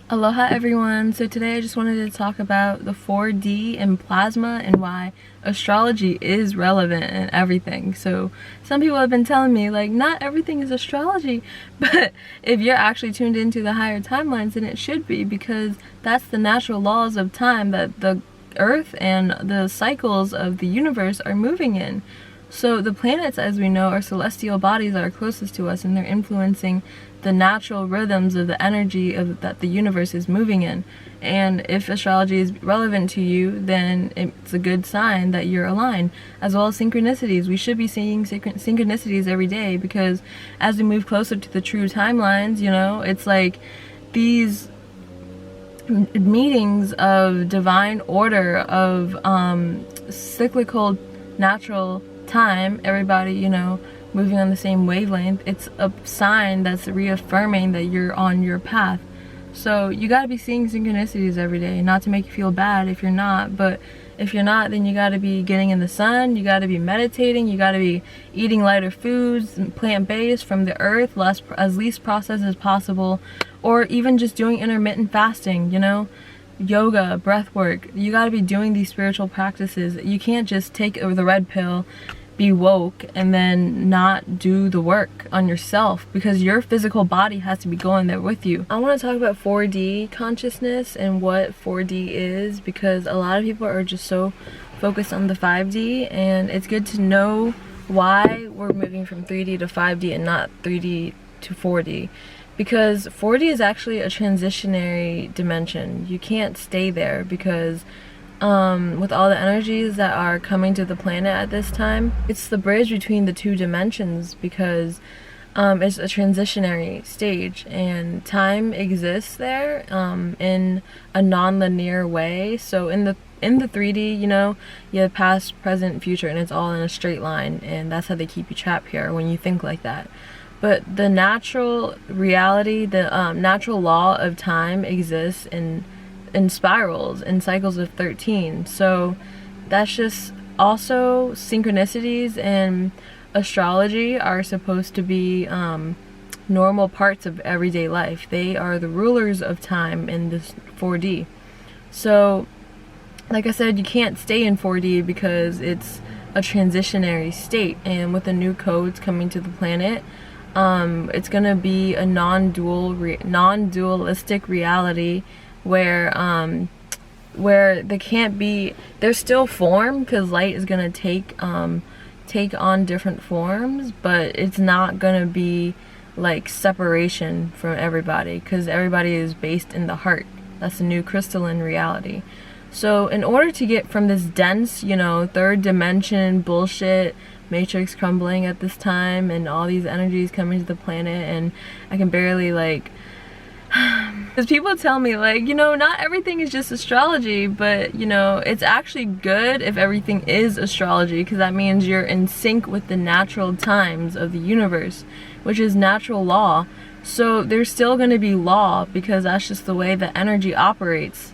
Aloha everyone! So today I just wanted to talk about the 4D and plasma and why astrology is relevant in everything. So some people have been telling me like not everything is astrology, but if you're actually tuned into the higher timelines then it should be, because that's the natural laws of time that the earth and the cycles of the universe are moving in. So the planets, as we know, are celestial bodies that are closest to us, and they're influencing the natural rhythms of the energy that the universe is moving in. And if astrology is relevant to you, then it's a good sign that you're aligned. As well as synchronicities. We should be seeing synchronicities every day, because as we move closer to the true timelines, you know, it's like these meetings of divine order, of cyclical natural time, everybody, you know, moving on the same wavelength. It's a sign that's reaffirming that you're on your path. So you got to be seeing synchronicities every day, not to make you feel bad if you're not, but if you're not, then you got to be getting in the sun, you got to be meditating, you got to be eating lighter foods, plant-based from the earth, as least processed as possible, or even just doing intermittent fasting, you know, yoga, breath work. You got to be doing these spiritual practices. You can't just take the red pill, be woke, and then not do the work on yourself, because your physical body has to be going there with you. I want to talk about 4D consciousness and what 4D is, because a lot of people are just so focused on the 5D, and it's good to know why we're moving from 3D to 5D and not 3D to 4D. Because 4D is actually a transitionary dimension. You can't stay there, because with all the energies that are coming to the planet at this time, it's the bridge between the two dimensions, because it's a transitionary stage and time exists there in a non-linear way. So in the 3D, you know, you have past, present, future, and it's all in a straight line, and that's how they keep you trapped here when you think like that. But the natural reality, the natural law of time exists in spirals, in cycles of 13. So that's just also synchronicities, and astrology are supposed to be normal parts of everyday life. They are the rulers of time in this 4D. So like I said, you can't stay in 4D because it's a transitionary state, and with the new codes coming to the planet, it's gonna be a non-dualistic reality where they can't be, there's still form, because light is gonna take on different forms, but it's not gonna be like separation from everybody, because everybody is based in the heart. That's the new crystalline reality. So in order to get from this dense, you know, third dimension bullshit, matrix crumbling at this time, and all these energies coming to the planet, and I can barely like, because people tell me like, you know, not everything is just astrology, but you know, it's actually good if everything is astrology, because that means you're in sync with the natural times of the universe, which is natural law. So there's still going to be law, because that's just the way the energy operates.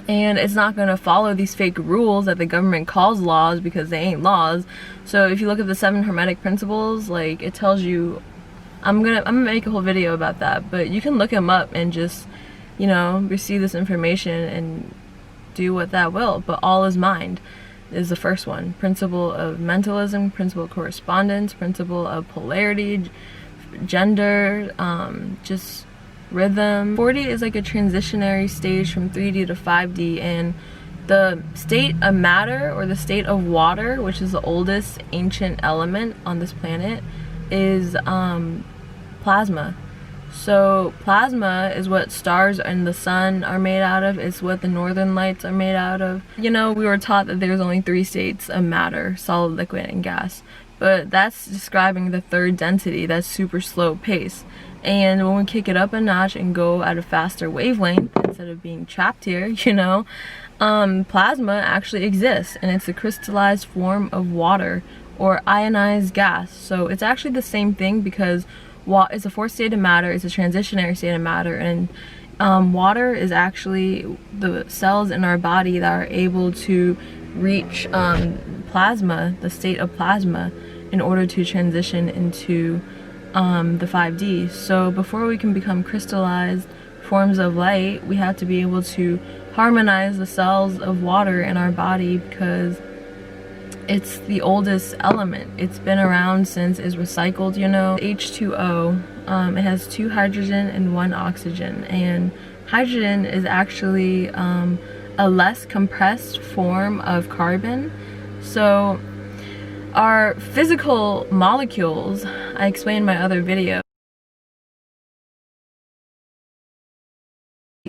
And it's not going to follow these fake rules that the government calls laws, because they ain't laws. So if you look at the 7 Hermetic principles, like, it tells you, I'm gonna make a whole video about that, but you can look them up and just, you know, receive this information and do what that will. But all is mind is the first one. Principle of mentalism, principle of correspondence, principle of polarity, gender, just rhythm. 4D is like a transitionary stage from 3D to 5D, and the state of matter, or the state of water, which is the oldest ancient element on this planet, is plasma. So plasma is what stars and the sun are made out of. It's what the northern lights are made out of. You know, we were taught that there's only 3 states of matter: solid, liquid, and gas. But that's describing the third density, that's super slow pace. And when we kick it up a notch and go at a faster wavelength, instead of being trapped here, you know, plasma actually exists, and it's a crystallized form of water or ionized gas. So it's actually the same thing, because it's a fourth state of matter, it's a transitionary state of matter, and water is actually the cells in our body that are able to reach plasma, the state of plasma, in order to transition into the 5D. So before we can become crystallized forms of light, we have to be able to harmonize the cells of water in our body because it's the oldest element. It's been around since it's recycled, you know. H2O, it has 2 hydrogen and 1 oxygen, and hydrogen is actually a less compressed form of carbon. So our physical molecules, I explained in my other video.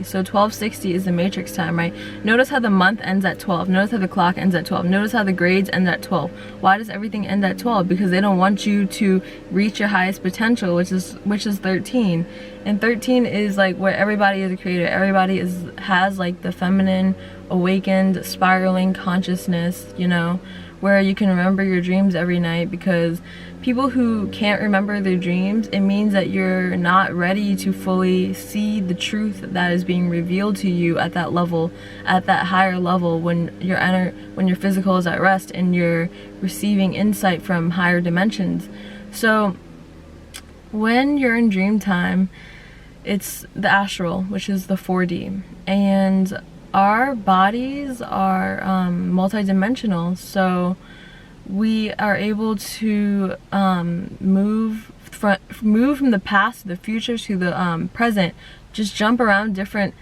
So 1260 is the matrix time, right? Notice how the month ends at 12. Notice how the clock ends at 12. Notice how the grades end at 12. Why does everything end at 12? Because they don't want you to reach your highest potential, which is 13. And 13 is like where everybody is a creator. Everybody has like the feminine, awakened, spiraling consciousness, you know, where you can remember your dreams every night. Because people who can't remember their dreams, it means that you're not ready to fully see the truth that is being revealed to you at that level, at that higher level, when your physical is at rest and you're receiving insight from higher dimensions. So when you're in dream time, it's the astral, which is the 4D, and our bodies are multidimensional, so we are able to move from the past to the future to the present, just jump around different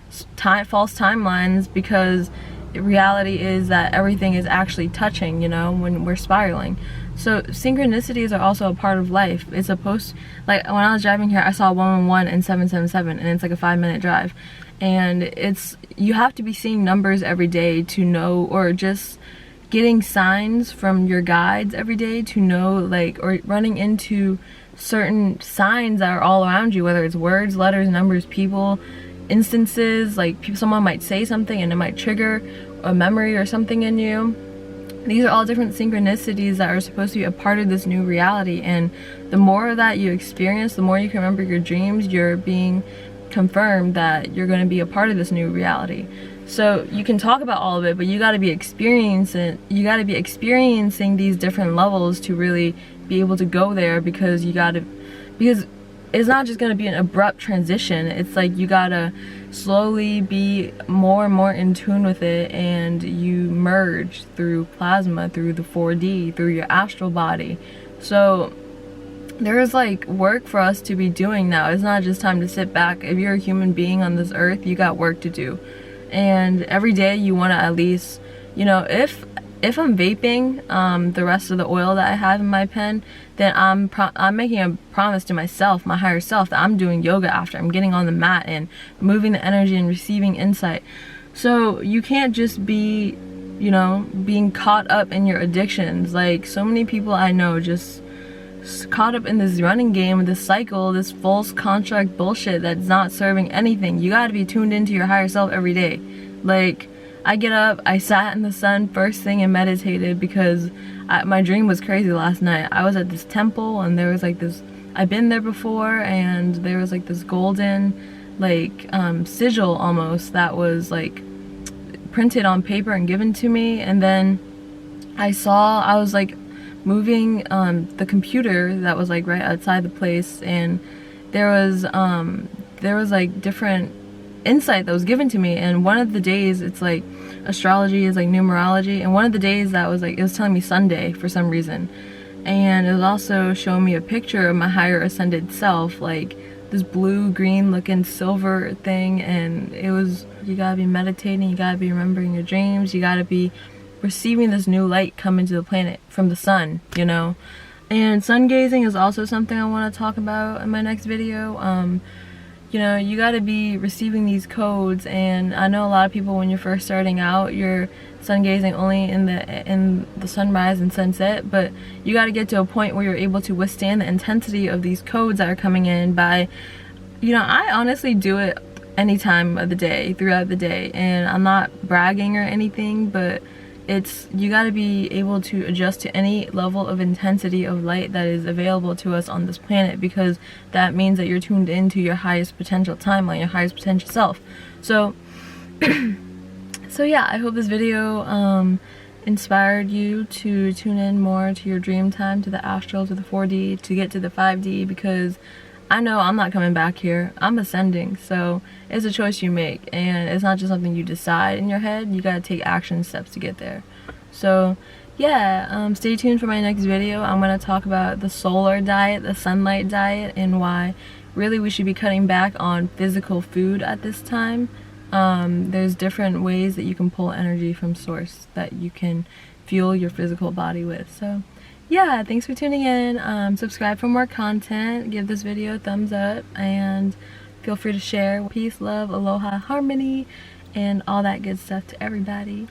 false timelines, because reality is that everything is actually touching, you know, when we're spiraling. So synchronicities are also a part of life. It's supposed, like when I was driving here, I saw 111 and 777, and it's like a 5-minute drive. And you have to be seeing numbers every day to know, or just getting signs from your guides every day to know, like, or running into certain signs that are all around you, whether it's words, letters, numbers, people, instances, like someone might say something and it might trigger a memory or something in you. These are all different synchronicities that are supposed to be a part of this new reality, and the more that you experience, the more you can remember your dreams, you're being confirmed that you're going to be a part of this new reality. So you can talk about all of it, but you got to be experiencing these different levels to really be able to go there, because it's not just going to be an abrupt transition. It's like you gotta slowly be more and more in tune with it, and you merge through plasma, through the 4D, through your astral body. So there's like work for us to be doing now. It's not just time to sit back. If you're a human being on this earth, you got work to do. And every day you want to at least, you know, if I'm vaping the rest of the oil that I have in my pen, then I'm making a promise to myself, my higher self, that I'm doing yoga after. I'm getting on the mat and moving the energy and receiving insight. So you can't just be, you know, being caught up in your addictions. Like so many people I know just caught up in this running game, this cycle, this false construct bullshit that's not serving anything. You gotta be tuned into your higher self every day. Like, I get up, I sat in the sun first thing and meditated, because my dream was crazy last night. I was at this temple, and there was like this, I've been there before, and there was like this golden, like, sigil almost that was like printed on paper and given to me. And then I was like moving the computer that was like right outside the place, and there was like different insight that was given to me. And one of the days, it's like astrology is like numerology, and one of the days that was like, it was telling me Sunday for some reason, and it was also showing me a picture of my higher ascended self, like this blue green looking silver thing. And it was, you gotta be meditating, you gotta be remembering your dreams, you gotta be receiving this new light come into the planet from the sun, you know. And sun gazing is also something I want to talk about in my next video. You know, you got to be receiving these codes, and I know a lot of people, when you're first starting out, you're sun gazing only in the sunrise and sunset, but you got to get to a point where you're able to withstand the intensity of these codes that are coming in by, you know, I honestly do it any time of the day, throughout the day, and I'm not bragging or anything, but you got to be able to adjust to any level of intensity of light that is available to us on this planet, because that means that you're tuned into your highest potential timeline, your highest potential self. So so yeah, I hope this video inspired you to tune in more to your dream time, to the astral, to the 4D, to get to the 5D, because I know I'm not coming back here. I'm ascending, so it's a choice you make, and it's not just something you decide in your head. You gotta take action steps to get there. So yeah, stay tuned for my next video. I'm gonna talk about the solar diet, the sunlight diet, and why really we should be cutting back on physical food at this time. There's different ways that you can pull energy from source that you can fuel your physical body with. So yeah, thanks for tuning in. Subscribe for more content, give this video a thumbs up, and feel free to share. Peace, love, aloha, harmony, and all that good stuff to everybody.